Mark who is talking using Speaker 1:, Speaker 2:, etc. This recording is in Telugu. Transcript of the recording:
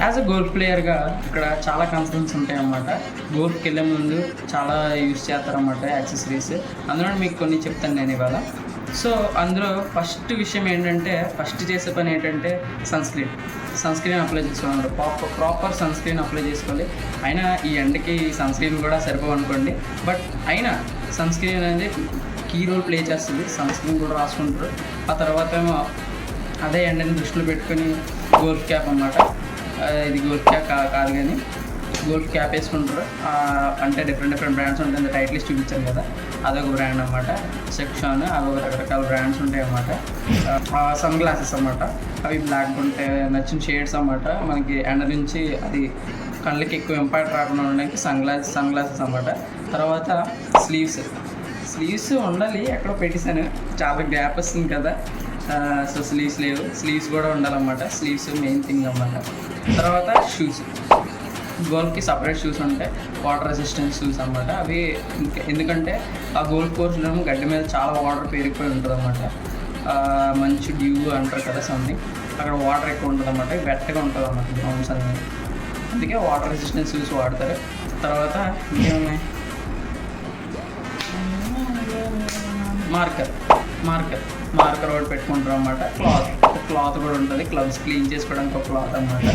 Speaker 1: యాజ్ అ గోల్ఫ్ ప్లేయర్గా ఇక్కడ చాలా కన్సర్న్స్ ఉంటాయి అన్నమాట. గోల్ఫ్కి వెళ్ళే ముందు చాలా యూస్ చేస్తారన్నమాట యాక్సెసరీస్. అందులో మీకు కొన్ని చెప్తాను నేను ఇవాళ. సో అందులో ఫస్ట్ విషయం ఏంటంటే, ఫస్ట్ చేసే పని ఏంటంటే సన్ స్క్రీన్ అప్లై చేసుకోవాలి. ప్రాపర్ సన్ స్క్రీన్ అప్లై చేసుకోవాలి. అయినా ఈ ఎండకి సన్ స్క్రీన్ కూడా సరిపోవనుకోండి, బట్ అయినా సన్ స్క్రీన్ అనేది కీ రోల్ ప్లే చేస్తుంది. సన్ స్క్రీన్ కూడా రాసుకుంటారు. ఆ తర్వాత ఏమో అదే ఎండని దృష్టిలో పెట్టుకొని గోల్ఫ్ క్యాప్ అన్నమాట. ఇది గోల్ఫ్ క్యాప్ కాదు కానీ గోల్ఫ్ క్యాప్ వేసుకుంటారు. అంటే డిఫరెంట్ బ్రాండ్స్ ఉంటాయి. టైట్ లిస్ట్ చూపించాను కదా, అదొక బ్రాండ్ అన్నమాట. సెక్షన్ అవి ఒక రకరకాల బ్రాండ్స్ ఉంటాయి అన్నమాట. సన్ గ్లాసెస్ అన్నమాట. అవి బ్లాక్ ఉంటాయి, నచ్చిన షేడ్స్ అన్నమాట. మనకి ఎండ నుంచి అది కళ్ళకి ఎక్కువ ఇంపాక్ట్ రాకుండా ఉండడానికి సన్ గ్లాసెస్ అన్నమాట. తర్వాత స్లీవ్స్ ఉండాలి. ఎక్కడో పెట్టేశాను, చాలా గ్యాప్ వస్తుంది కదా, సో స్లీవ్స్ లేవు. స్లీవ్స్ కూడా ఉండాలన్నమాట. స్లీవ్స్ మెయిన్ థింగ్ అన్నమాట. తర్వాత షూస్, గోల్ఫ్కి సపరేట్ షూస్ ఉంటాయి, వాటర్ రెసిస్టెన్స్ షూస్ అన్నమాట. అవి ఎందుకంటే ఆ గోల్ఫ్ కోర్స్లో గడ్డి మీద చాలా వాటర్ పేరుకుపోయి ఉంటుంది అన్నమాట. మంచి డ్యూ అంటారు కదా సంథింగ్, అక్కడ వాటర్ ఎక్కువ ఉంటుంది అన్నమాట. వెట్టగా ఉంటుంది అన్నమాట గ్రౌండ్స్ అనేది. అందుకే వాటర్ రెసిస్టెన్స్ షూస్ వాడతారు. తర్వాత ఇంకేమున్నాయి, మార్కర్ ఒకటి పెట్టుకుంటారు అన్నమాట. క్లాత్ కూడా ఉంటుంది, క్లబ్స్ క్లీన్ చేసుకోవడానికి ఒక క్లాత్ అన్నమాట.